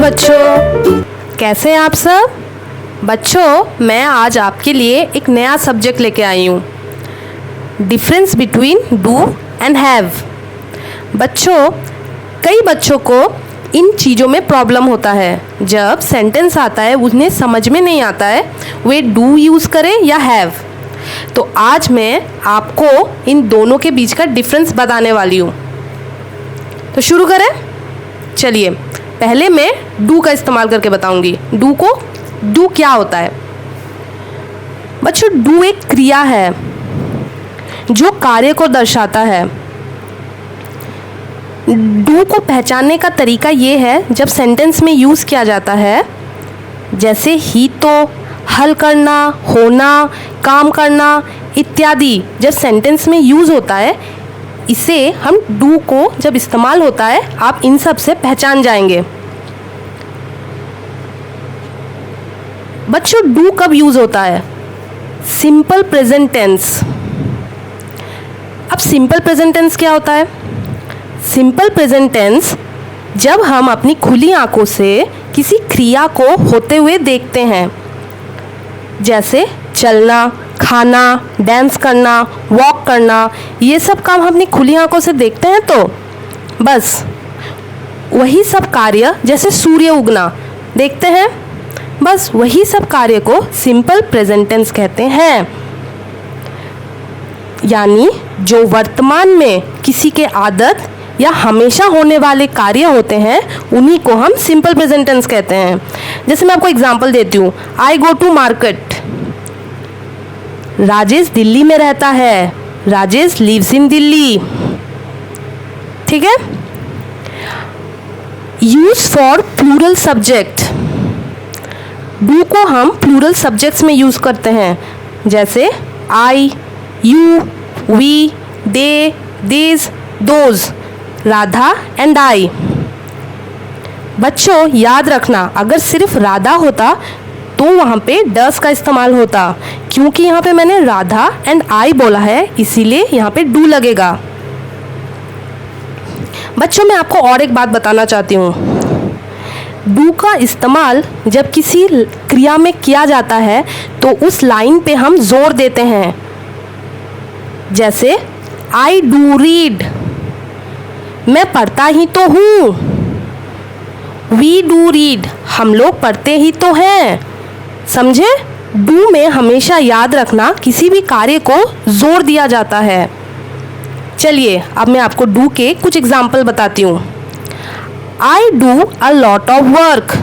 बच्चों, कैसे हैं आप सब। बच्चों, मैं आज आपके लिए एक नया सब्जेक्ट लेके आई हूँ, difference between do and have. बच्चों, कई बच्चों को इन चीज़ों में प्रॉब्लम होता है। जब सेंटेंस आता है उन्हें समझ में नहीं आता है वे डू यूज़ करें या हैव। तो आज मैं आपको इन दोनों के बीच का डिफरेंस बताने वाली हूँ। तो शुरू करें। चलिए, पहले मैं डू का इस्तेमाल करके बताऊंगी। डू क्या होता है। बच्चों, डू एक क्रिया है जो कार्य को दर्शाता है। डू को पहचानने का तरीका ये है, जब सेंटेंस में यूज़ किया जाता है, जैसे ही तो, हल करना, होना, काम करना इत्यादि जब सेंटेंस में यूज़ होता है, इसे हम डू को जब इस्तेमाल होता है आप इन सब से पहचान जाएंगे। बच्चों, डू कब यूज़ होता है। Simple present tense. अब सिंपल प्रेजेंट टेंस क्या होता है। सिंपल प्रेजेंट टेंस जब हम अपनी खुली आंखों से किसी क्रिया को होते हुए देखते हैं, जैसे चलना, खाना, डांस करना, वॉक करना, ये सब काम हम अपनी खुली आंखों से देखते हैं, तो बस वही सब कार्य, जैसे सूर्य उगना देखते हैं, बस वही सब कार्य को सिंपल प्रेजेंट टेंस कहते हैं। यानी जो वर्तमान में किसी के आदत या हमेशा होने वाले कार्य होते हैं उन्हीं को हम सिंपल प्रेजेंट टेंस कहते हैं। जैसे मैं आपको एग्जांपल देती हूँ, I go to market. Rajesh Delhi में रहता है। Rajesh lives in Delhi. ठीक है। Use for plural subject. Do को हम प्लूरल सब्जेक्ट्स में यूज करते हैं, जैसे I, you, we, they, this, those, Radha and I. बच्चों, याद रखना, अगर सिर्फ राधा होता तो वहाँ पे डस का इस्तेमाल होता, क्योंकि यहाँ पे मैंने राधा एंड आई बोला है, इसीलिए यहाँ पे डू लगेगा। बच्चों, मैं आपको और एक बात बताना चाहती हूँ। डू का इस्तेमाल जब किसी क्रिया में किया जाता है तो उस लाइन पे हम जोर देते हैं, जैसे आई डू रीड, मैं पढ़ता ही तो हूँ। वी डू रीड, हम लोग पढ़ते ही तो हैं। समझे। डू में हमेशा याद रखना किसी भी कार्य को जोर दिया जाता है। चलिए, अब मैं आपको डू के कुछ एग्जाम्पल बताती हूँ। I do a lot of work,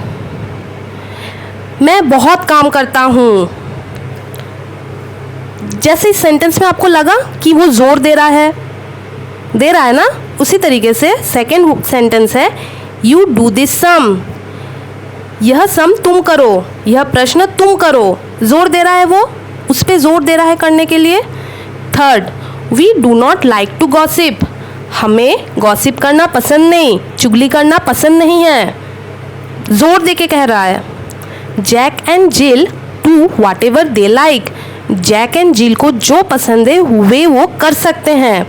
मैं बहुत काम करता हूँ। जैसे इस सेंटेंस में आपको लगा कि वो जोर दे रहा है ना, उसी तरीके से सेकेंड सेंटेंस है, यू डू दिस सम, यह सम तुम करो, यह प्रश्न तुम करो। जोर दे रहा है, वो उस पे जोर दे रहा है करने के लिए। Third, we do not like to gossip, हमें गॉसिप करना पसंद नहीं, चुगली करना पसंद नहीं है। जोर दे के कह रहा है। Jack and Jill do whatever they like, Jack and Jill को जो पसंद है वे वो कर सकते हैं।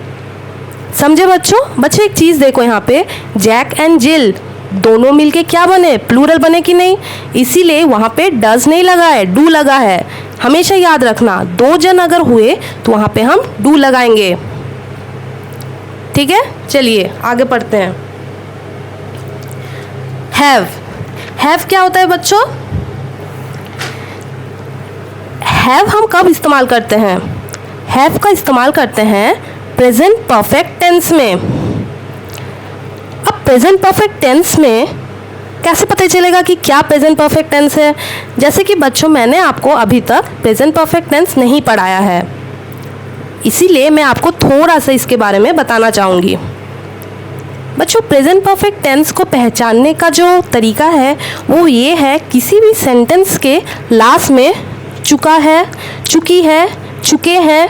समझे बच्चों, एक चीज़ देखो, यहाँ पे जैक एंड जिल दोनों मिलके क्या बने, प्लूरल बने कि नहीं, इसीलिए वहाँ पे डज नहीं लगा है, डू लगा है। हमेशा याद रखना, दो जन अगर हुए तो वहाँ पे हम डू लगाएंगे। ठीक है। चलिए आगे पढ़ते हैं। हैव क्या होता है बच्चों। हैव हम कब इस्तेमाल करते हैं। हैव का इस्तेमाल करते हैं प्रेजेंट परफेक्ट टेंस में। अब प्रेजेंट परफेक्ट टेंस में कैसे पता चलेगा कि क्या प्रेजेंट परफेक्ट टेंस है। जैसे कि बच्चों, मैंने आपको अभी तक प्रेजेंट परफेक्ट टेंस नहीं पढ़ाया है, इसीलिए मैं आपको थोड़ा सा इसके बारे में बताना चाहूँगी। बच्चों, प्रेजेंट परफेक्ट टेंस को पहचानने का जो तरीका है वो ये है, किसी भी सेंटेंस के लास्ट में चुका है, चुकी है, चुके हैं,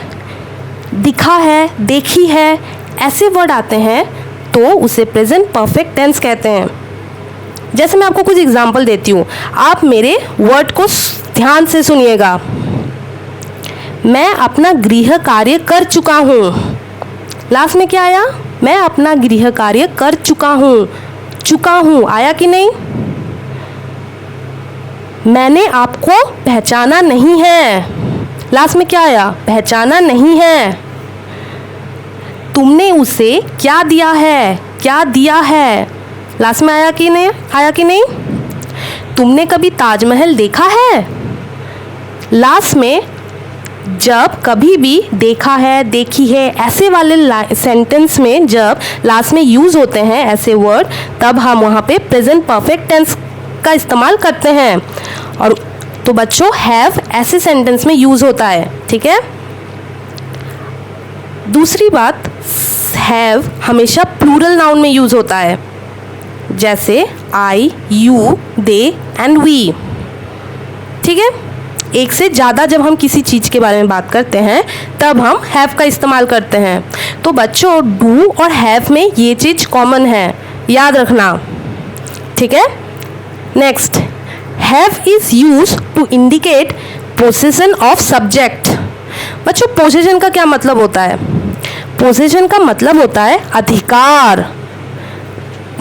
दिखा है, देखी है, ऐसे वर्ड आते हैं तो उसे प्रेजेंट परफेक्ट टेंस कहते हैं। जैसे मैं आपको कुछ एग्जांपल देती हूँ, आप मेरे वर्ड को ध्यान से सुनिएगा। मैं अपना गृह कार्य कर चुका हूँ। लास्ट में क्या आया, मैं अपना गृह कार्य कर चुका हूँ। आया कि नहीं। मैंने आपको पहचाना नहीं है। लास्ट में क्या आया? पहचाना नहीं है। तुमने उसे क्या दिया है? क्या दिया है? लास्ट में आया कि नहीं? आया कि नहीं? तुमने कभी ताजमहल देखा है? लास्ट में जब कभी भी देखा है, देखी है, ऐसे वाले सेंटेंस में जब लास्ट में यूज़ होते हैं ऐसे वर्ड, तब हम वहाँ पे प्रेजेंट परफेक्ट टेंस का इस्तेमाल करते हैं। और तो बच्चों हैव ऐसे सेंटेंस में यूज़ होता है, ठीक है। दूसरी बात, हैव हमेशा प्लूरल नाउन में यूज़ होता है, जैसे I, you, they and we, ठीक है। एक से ज़्यादा जब हम किसी चीज़ के बारे में बात करते हैं तब हम हैव का इस्तेमाल करते हैं। तो बच्चों डू और हैव में ये चीज़ कॉमन है, याद रखना, ठीक है। Next, have is use to indicate possession of subject. बच्चों पोसेशन का क्या मतलब होता है? पोसेशन का मतलब होता है अधिकार,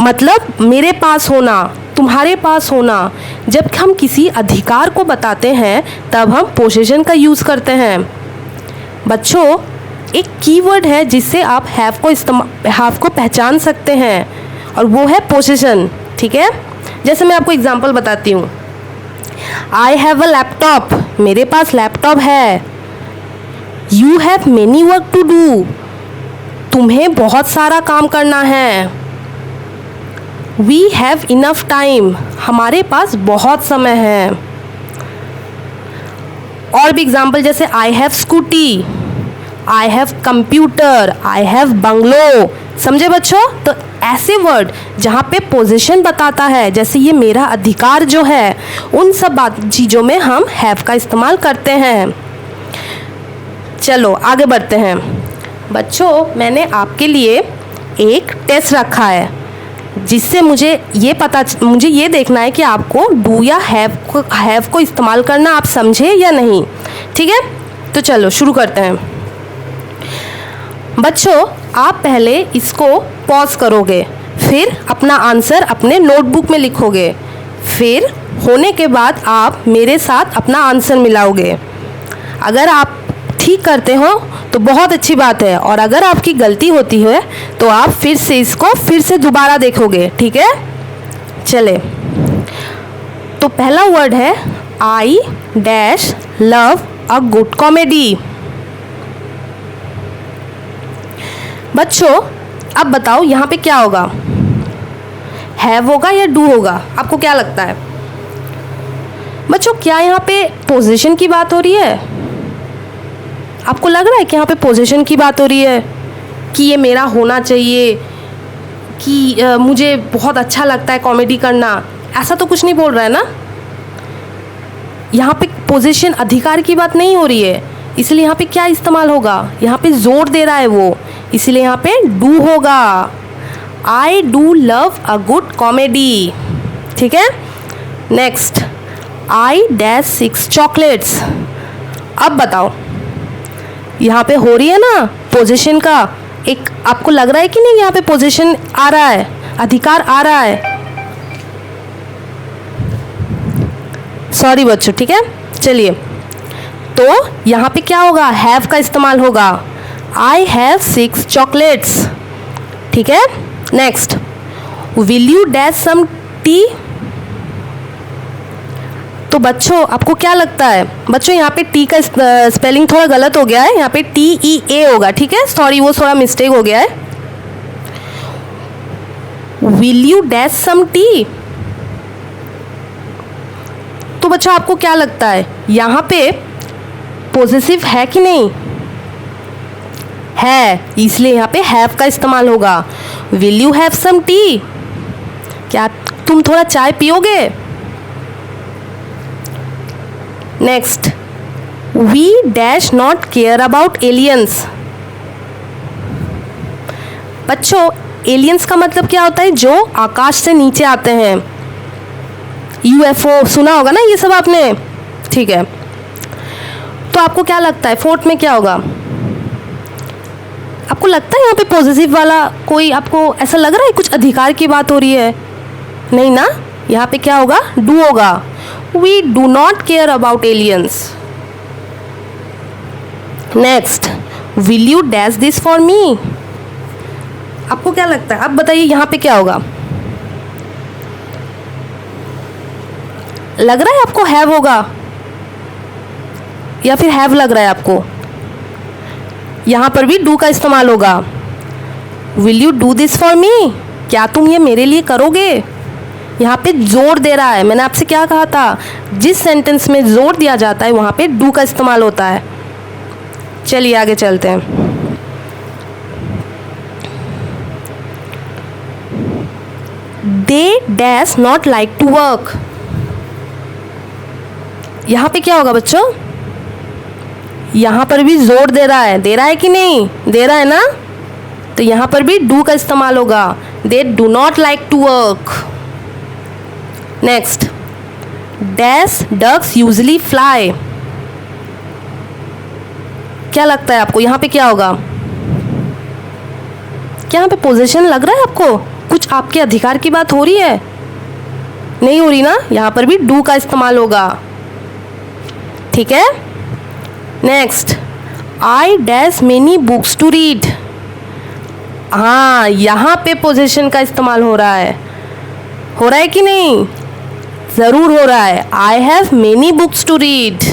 मतलब मेरे पास होना, तुम्हारे पास होना। जब हम किसी अधिकार को बताते हैं तब हम पोसेशन का यूज़ करते हैं। बच्चों एक कीवर्ड है जिससे आप हैव को पहचान सकते हैं और वो है पोसेशन, ठीक है। जैसे मैं आपको एग्जांपल बताती हूँ, आई हैव अ लैपटॉप, मेरे पास लैपटॉप है। You have many work to do, तुम्हें बहुत सारा काम करना है। वी हैव इनफ टाइम, हमारे पास बहुत समय है। और भी एग्जाम्पल जैसे I have scooty, I have computer, I have bungalow. समझे बच्चों? तो ऐसे वर्ड जहाँ पे पोजीशन बताता है, जैसे ये मेरा अधिकार जो है, उन सब चीज़ों में हम हैव का इस्तेमाल करते हैं। चलो आगे बढ़ते हैं। बच्चों मैंने आपके लिए एक टेस्ट रखा है जिससे मुझे ये देखना है कि आपको डू या हैव को इस्तेमाल करना आप समझे या नहीं, ठीक है। तो चलो शुरू करते हैं। बच्चों आप पहले इसको पॉज करोगे, फिर अपना आंसर अपने नोटबुक में लिखोगे, फिर होने के बाद आप मेरे साथ अपना आंसर मिलाओगे। अगर आप ठीक करते हो तो बहुत अच्छी बात है, और अगर आपकी गलती होती है तो आप फिर से दोबारा देखोगे, ठीक है। चले, तो पहला वर्ड है I dash love a good comedy. बच्चों अब बताओ यहाँ पे क्या होगा? हैव होगा या डू होगा? आपको क्या लगता है? बच्चों क्या यहाँ पे पोजीशन की बात हो रही है? आपको लग रहा है कि यहाँ पे पोजीशन की बात हो रही है कि ये मेरा होना चाहिए, कि मुझे बहुत अच्छा लगता है कॉमेडी करना? ऐसा तो कुछ नहीं बोल रहा है ना। यहाँ पे पोजीशन अधिकार की बात नहीं हो रही है, इसलिए यहाँ पे क्या इस्तेमाल होगा? यहाँ पे जोर दे रहा है वो, इसलिए यहाँ पे डू होगा। I do love a good comedy, ठीक है। Next, I dash 6 chocolates. अब बताओ यहाँ पे हो रही है ना पोजीशन का एक, आपको लग रहा है कि नहीं यहाँ पे पोजीशन आ रहा है, अधिकार आ रहा है? सॉरी बच्चों, ठीक है। चलिए, तो यहाँ पे क्या होगा? हैव का इस्तेमाल होगा। आई हैव 6 चॉकलेट्स, ठीक है। Next, will you dash some tea. तो बच्चों आपको क्या लगता है? बच्चों यहाँ पे टी का स्पेलिंग थोड़ा गलत हो गया है, यहाँ पे TEA होगा, ठीक है। सॉरी, वो थोड़ा मिस्टेक हो गया है। Will you dash some tea. तो बच्चों आपको क्या लगता है यहाँ पे पॉजिटिव है कि नहीं? है, इसलिए यहाँ पे हैव का इस्तेमाल होगा। Will you have some tea, क्या तुम थोड़ा चाय पियोगे? Next, we dash not care about aliens. बच्चों एलियंस का मतलब क्या होता है? जो आकाश से नीचे आते हैं। UFO सुना होगा ना ये सब आपने, ठीक है। तो आपको क्या लगता है फोर्थ में क्या होगा? आपको लगता है यहाँ पे पॉजिटिव वाला कोई, आपको ऐसा लग रहा है कुछ अधिकार की बात हो रही है? नहीं ना, यहाँ पे क्या होगा? डू होगा। We do not care about aliens. Next, will you dash this for me. आपको क्या लगता है, अब बताइए यहाँ पे क्या होगा। लग रहा है आपको हैव होगा या फिर हैव लग रहा है आपको। यहाँ पर भी डू का इस्तेमाल होगा। Will you do this for मी, क्या तुम ये मेरे लिए करोगे। यहाँ पे जोर दे रहा है। मैंने आपसे क्या कहा था, जिस सेंटेंस में जोर दिया जाता है वहाँ पे डू का इस्तेमाल होता है। चलिए आगे चलते हैं। They dash not like to work. यहाँ पे क्या होगा बच्चों, यहाँ पर भी जोर दे रहा है कि नहीं, दे रहा है ना, तो यहाँ पर भी डू का इस्तेमाल होगा। They do not like to work. Next, dash ducks usually fly. क्या लगता है आपको यहाँ पे क्या होगा। क्या यहाँ पे पोजीशन लग रहा है आपको, कुछ आपके अधिकार की बात हो रही है, नहीं हो रही ना, यहाँ पर भी डू का इस्तेमाल होगा। ठीक है। Next, I dash many books to read. हाँ, यहाँ पे पोजीशन का इस्तेमाल हो रहा है कि नहीं, ज़रूर हो रहा है। I have many books to read.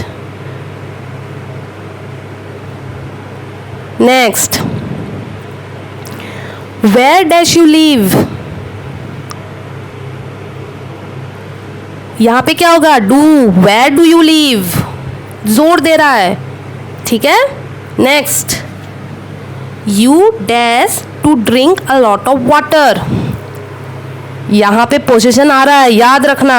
Next, where dash you live. यहाँ पे क्या होगा, do. Where do you live, जोर दे रहा है। ठीक है। Next, you dash to drink a lot of water. यहाँ पे पोजीशन आ रहा है, याद रखना।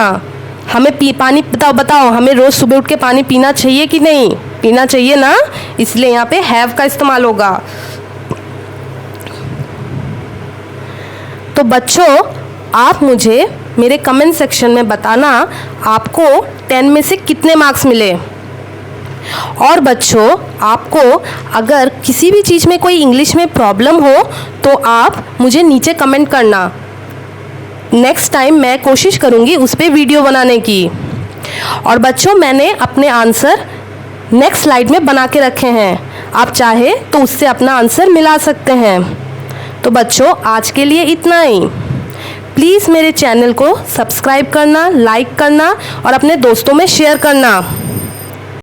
हमें पानी बताओ हमें रोज़ सुबह उठ के पानी पीना चाहिए कि नहीं, पीना चाहिए ना, इसलिए यहाँ पे हैव का इस्तेमाल होगा। तो बच्चों, आप मुझे मेरे कमेंट सेक्शन में बताना आपको 10 में से कितने मार्क्स मिले। और बच्चों, आपको अगर किसी भी चीज़ में कोई इंग्लिश में प्रॉब्लम हो तो आप मुझे नीचे कमेंट करना। नेक्स्ट टाइम मैं कोशिश करूँगी उस पर वीडियो बनाने की। और बच्चों, मैंने अपने आंसर नेक्स्ट स्लाइड में बना के रखे हैं, आप चाहे तो उससे अपना आंसर मिला सकते हैं। तो बच्चों, आज के लिए इतना ही। प्लीज़ मेरे चैनल को सब्सक्राइब करना, लाइक करना और अपने दोस्तों में शेयर करना।